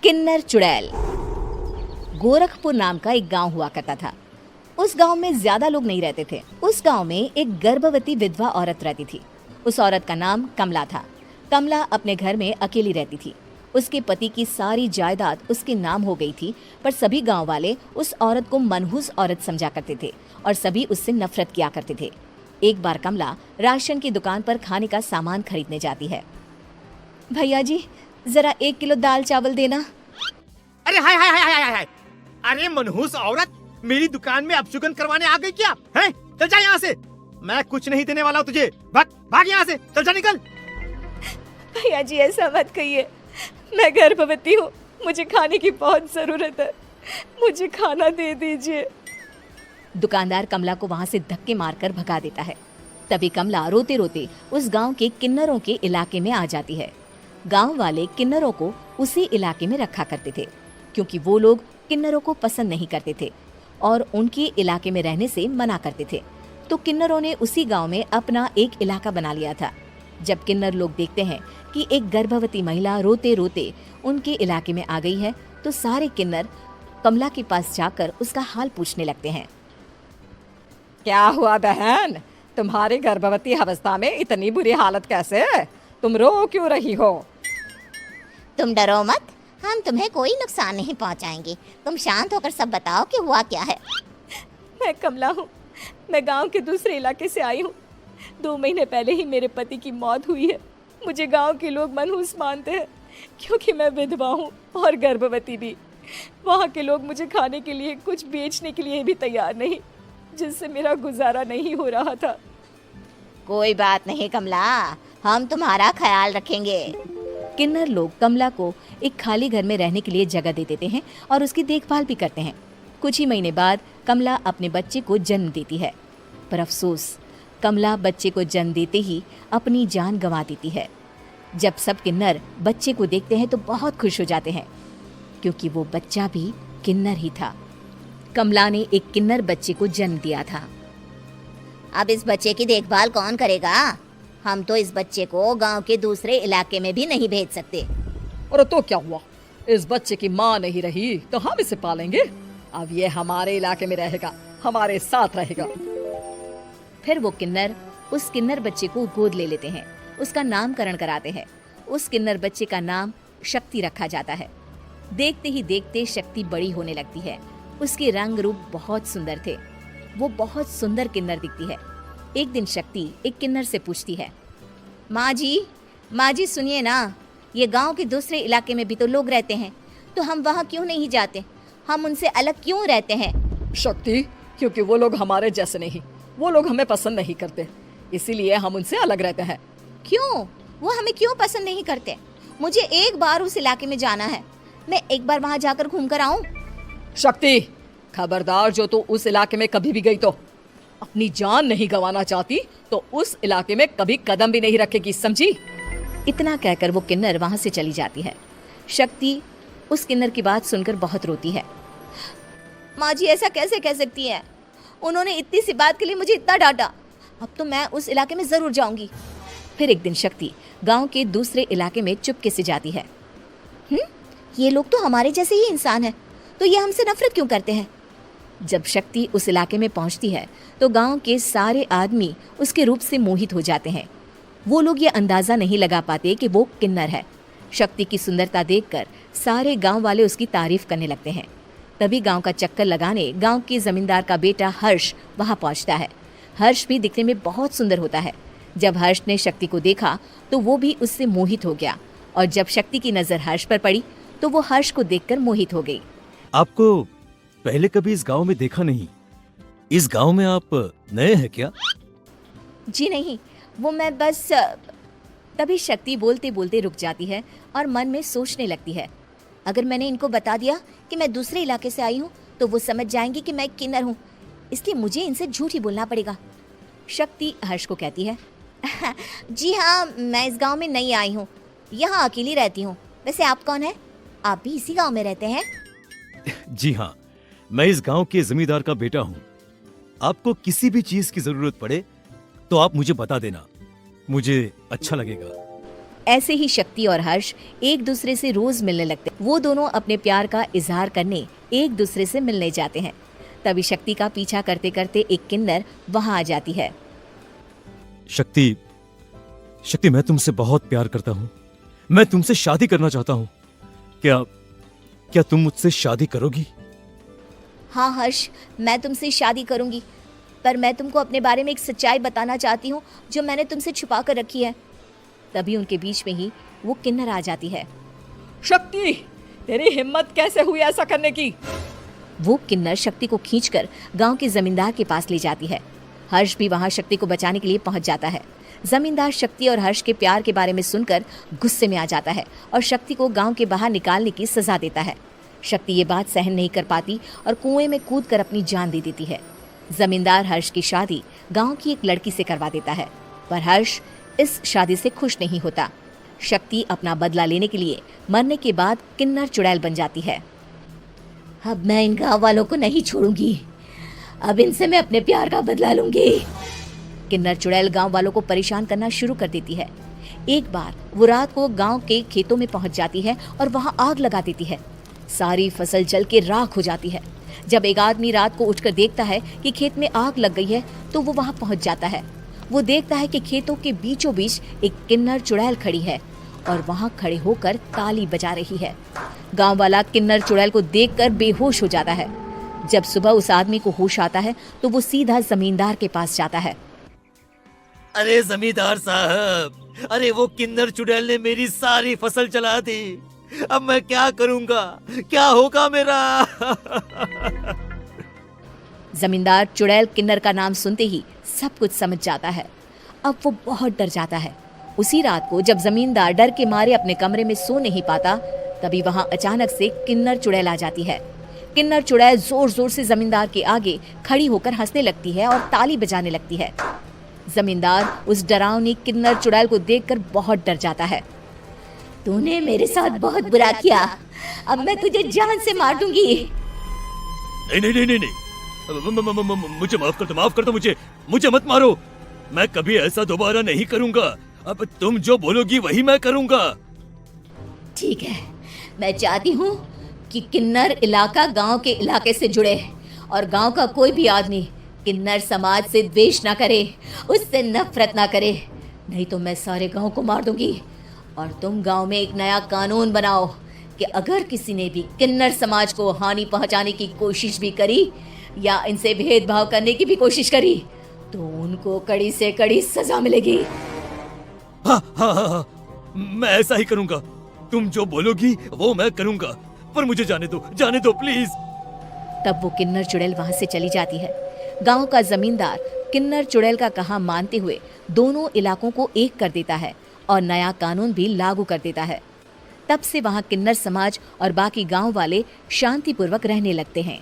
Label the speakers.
Speaker 1: किन्नर चुड़ैल। गोरखपुर नाम का एक गांव हुआ करता था। उस गांव में ज्यादा लोग नहीं रहते थे। उस गांव में एक गर्भवती विधवा औरत रहती थी। उस औरत का नाम कमला था। कमला अपने घर में अकेली रहती थी। उसके पति की सारी जायदाद उसके नाम हो गई थी, पर सभी गांव वाले उस औरत को मनहूस औरत समझा करते थे और सभी उससे नफरत किया करते थे। एक बार कमला राशन की दुकान पर खाने का सामान खरीदने जाती है। भैया जी, जरा 1 किलो दाल चावल देना।
Speaker 2: अरे हाय हाय हाय हाय हाय, अरे मनहूस औरत, मेरी दुकान में अपशुगन करवाने आ गई क्या? हैं? चल जा यहाँ से, मैं कुछ नहीं देने वाला हूँ तुझे। भाग भाग यहाँ से, चल जा, निकल।
Speaker 1: भैया जी ऐसा मत कहिए, मैं गर्भवती हूँ, मुझे खाने की बहुत जरूरत है, मुझे खाना दे दीजिए। दुकानदार कमला को वहाँ से धक्के मारकर भगा देता है। तभी कमला रोते रोते उस गांव के किन्नरों के इलाके में आ जाती है। गांव वाले किन्नरों को उसी इलाके में रखा करते थे, क्योंकि वो लोग किन्नरों को पसंद नहीं करते थे और उनके इलाके में रहने से मना करते थे। तो किन्नरों ने उसी गांव में अपना एक इलाका बना लिया था। जब किन्नर लोग देखते हैं कि एक गर्भवती महिला रोते रोते उनके इलाके में आ गई है, तो सारे किन्नर कमला के पास जाकर उसका हाल पूछने लगते हैं।
Speaker 3: क्या हुआ बहन, तुम्हारी गर्भवती अवस्था में इतनी बुरी हालत कैसे है? तुम रो क्यों रही हो?
Speaker 4: तुम डरो मत, हम तुम्हें कोई नुकसान नहीं पहुंचाएंगे। तुम शांत होकर सब बताओ कि हुआ क्या है।
Speaker 1: मैं कमला हूँ, मैं गांव के दूसरे इलाके से आई हूँ। 2 महीने पहले ही मेरे पति की मौत हुई है। मुझे गांव के लोग मनहूस मानते हैं, क्योंकि मैं विधवा हूँ और गर्भवती भी। वहाँ के लोग मुझे खाने के लिए कुछ बेचने के लिए भी तैयार नहीं, जिससे मेरा गुजारा नहीं हो रहा था।
Speaker 4: कोई बात नहीं कमला, हम तुम्हारा ख्याल रखेंगे।
Speaker 1: किन्नर लोग कमला को एक खाली घर में रहने के लिए जगह दे देते हैं और उसकी देखभाल भी करते हैं। कुछ ही महीने बाद कमला अपने बच्चे को जन्म देती है, पर अफसोस, कमला बच्चे को जन्म देते ही अपनी जान गंवा देती है। जब सब किन्नर बच्चे को देखते हैं तो बहुत खुश हो जाते हैं, क्योंकि वो बच्चा भी किन्नर ही था। कमला ने एक किन्नर बच्चे को जन्म दिया था।
Speaker 4: अब इस बच्चे की देखभाल कौन करेगा? हम तो इस बच्चे को गांव के दूसरे इलाके में भी नहीं भेज सकते।
Speaker 3: और तो क्या हुआ, इस बच्चे की माँ नहीं रही तो हम इसे पालेंगे। अब ये हमारे इलाके में रहेगा, हमारे साथ रहेगा।
Speaker 1: फिर वो किन्नर उस किन्नर बच्चे को गोद ले लेते हैं, उसका नामकरण कराते हैं। उस किन्नर बच्चे का नाम शक्ति रखा जाता है। देखते ही देखते शक्ति बड़ी होने लगती है। उसके रंग रूप बहुत सुंदर थे। वो बहुत सुंदर किन्नर दिखती है। एक दिन शक्ति एक किन्नर से पूछती है, माँ जी सुनिए ना, ये गांव के दूसरे इलाके में भी तो लोग रहते हैं, तो हम वहाँ क्यों नहीं जाते? हम उनसे अलग क्यों रहते हैं?
Speaker 3: शक्ति, क्योंकि वो लोग हमारे जैसे नहीं, वो लोग हमें पसंद नहीं करते, इसीलिए हम उनसे अलग रहते हैं।
Speaker 4: क्यों? वो हमें क्यों पसंद नहीं करते? मुझे एक बार उस इलाके में जाना है, मैं एक बार वहाँ जाकर घूम कर आऊँ।
Speaker 3: शक्ति, खबरदार, जो तू उस इलाके में कभी भी गई तो अपनी जान नहीं गंवाना चाहती तो उस इलाके में कभी कदम भी नहीं रखेगी, समझी?
Speaker 1: इतना कहकर वो किन्नर वहाँ से चली जाती है। शक्ति उस किन्नर की बात सुनकर बहुत रोती है। माँ जी ऐसा कैसे कह सकती है? उन्होंने इतनी सी बात के लिए मुझे इतना डांटा। अब तो मैं उस इलाके में जरूर जाऊंगी। फिर एक दिन शक्ति गांव के दूसरे इलाके में चुपके से जाती है।
Speaker 4: ये लोग तो हमारे जैसे ही इंसान हैं, तो ये हमसे नफरत क्यों करते हैं?
Speaker 1: जब शक्ति उस इलाके में पहुंचती है तो गांव के सारे आदमी उसके रूप से मोहित हो जाते हैं। वो लोग ये अंदाजा नहीं लगा पाते कि वो किन्नर है। शक्ति की सुंदरता देखकर सारे गांव वाले उसकी तारीफ करने लगते हैं। तभी गांव का चक्कर लगाने गांव के जमींदार का बेटा हर्ष वहां पहुंचता है। हर्ष भी दिखने में बहुत सुंदर होता है। जब हर्ष ने शक्ति को देखा तो वो भी उससे मोहित हो गया, और जब शक्ति की नजर हर्ष पर पड़ी तो वो हर्ष को देखकर मोहित हो गई।
Speaker 5: आपको पहले कभी इस गांव में देखा नहीं। इस गांव में आप नए हैं क्या?
Speaker 1: जी नहीं, वो मैं बस। तभी शक्ति बोलते बोलते रुक जाती है और मन में सोचने लगती है,
Speaker 4: अगर मैंने इनको बता दिया कि मैं दूसरे इलाके से आई हूँ तो वो समझ जाएंगे कि मैं किन्नर हूँ, इसलिए मुझे इनसे झूठ ही बोलना पड़ेगा।
Speaker 1: शक्ति हर्ष को कहती है,
Speaker 4: जी हाँ, मैं इस गांव में नई आई हूँ, यहाँ अकेली रहती हूँ। वैसे आप कौन है? आप भी इसी गांव में रहते हैं?
Speaker 5: जी हाँ, मैं इस गांव के जमींदार का बेटा हूँ। आपको किसी भी चीज की जरूरत पड़े तो आप मुझे बता देना, मुझे अच्छा लगेगा।
Speaker 4: ऐसे ही शक्ति और हर्ष एक दूसरे से रोज मिलने लगते। वो दोनों अपने प्यार का इजहार करने एक दूसरे से मिलने जाते हैं। तभी शक्ति का पीछा करते करते एक किन्नर वहां आ जाती है।
Speaker 5: शक्ति, शक्ति, मैं तुमसे बहुत प्यार करता हूँ। मैं तुमसे शादी करना चाहता हूँ। क्या क्या तुम मुझसे शादी करोगी?
Speaker 4: हाँ हर्ष, मैं तुमसे शादी करूंगी, पर मैं तुमको अपने बारे में एक सच्चाई बताना चाहती हूँ जो मैंने तुमसे छुपा कर रखी है। तभी उनके बीच में ही वो किन्नर आ जाती है।
Speaker 3: शक्ति, तेरी हिम्मत कैसे हुई ऐसा करने की?
Speaker 4: वो किन्नर शक्ति को खींचकर गांव के जमींदार के पास ले जाती है। हर्ष भी वहां शक्ति को बचाने के लिए पहुंच जाता है। जमींदार शक्ति और हर्ष के प्यार के बारे में सुनकर गुस्से में आ जाता है और शक्ति को गांव के बाहर निकालने की सजा देता है। शक्ति ये बात सहन नहीं कर पाती और कुएं में कूदकर अपनी जान दे देती है। जमींदार हर्ष की शादी गांव की एक लड़की से करवा देता है, पर हर्ष इस शादी से खुश नहीं होता। शक्ति अपना बदला लेने के लिए मरने के बाद किन्नर चुड़ैल बन जाती है। अब मैं इन गांव वालों को नहीं छोड़ूंगी, अब इनसे मैं अपने प्यार का बदला लूंगी। किन्नर चुड़ैल गांव वालों को परेशान करना शुरू कर देती है। एक बार वो रात को गांव के खेतों में पहुंच जाती है और वहां आग लगा देती है। सारी फसल जल के राख हो जाती है। जब एक आदमी रात को उठकर देखता है कि खेत में आग लग गई है तो वो वहां पहुंच जाता है। वो देखता है कि खेतों के बीचों बीच एक किन्नर चुड़ैल खड़ी है और वहां खड़े होकर ताली बजा रही है। गांव वाला किन्नर चुड़ैल को देखकर बेहोश हो जाता है। जब सुबह उस आदमी को होश आता है तो वो सीधा जमींदार के पास जाता है।
Speaker 5: अरे जमींदार साहब, अरे वो किन्नर चुड़ैल ने मेरी सारी फसल चला दी। अब मैं क्या करूंगा? क्या होगा मेरा?
Speaker 4: जमींदार चुड़ैल किन्नर का नाम सुनते ही सब कुछ समझ जाता है। अब वो बहुत डर जाता है। उसी रात को जब जमींदार डर के मारे अपने कमरे में सो नहीं पाता, तभी वहां अचानक से किन्नर चुड़ैल आ जाती है। किन्नर चुड़ैल जोर जोर से जमींदार के आगे खड़ी होकर हंसने लगती है और ताली बजाने लगती है। जमींदार उस डरावनी किन्नर चुड़ैल को देखकर बहुत डर जाता है। तूने मेरे साथ बहुत बुरा किया, अब मैं तुझे जान से मार दूंगी।
Speaker 5: नहीं नहीं नहीं नहीं नहीं, मुझे माफ कर दो, मुझे मत मारो। मैं कभी ऐसा दोबारा नहीं करूंगा। अब तुम जो बोलोगी वही मैं करूंगा।
Speaker 4: ठीक है, मैं चाहती हूँ कि किन्नर इलाका गांव के इलाके से जुड़े और गांव का कोई भी आदमी किन्नर समाज से द्वेष ना करे, उससे नफरत ना करे, नहीं तो मैं सारे गांव को मार दूंगी। और तुम गांव में एक नया कानून बनाओ कि अगर किसी ने भी किन्नर समाज को हानि पहुंचाने की कोशिश भी करी या इनसे भेदभाव करने की भी कोशिश करी तो उनको कड़ी से कड़ी सजा मिलेगी।
Speaker 5: हाँ हाँ हाँ हाँ, मैं ऐसा ही करूंगा। तुम जो बोलोगी वो मैं करूंगा, पर मुझे जाने दो प्लीज।
Speaker 4: तब वो किन्नर चुड़ैल वहां से चली जाती है। गांव का जमींदार किन्नर चुड़ैल का कहा मानते हुए दोनों इलाकों को एक कर देता है और नया कानून भी लागू कर देता है। तब से वहां किन्नर समाज और बाकी गांव वाले शांतिपूर्वक रहने लगते हैं।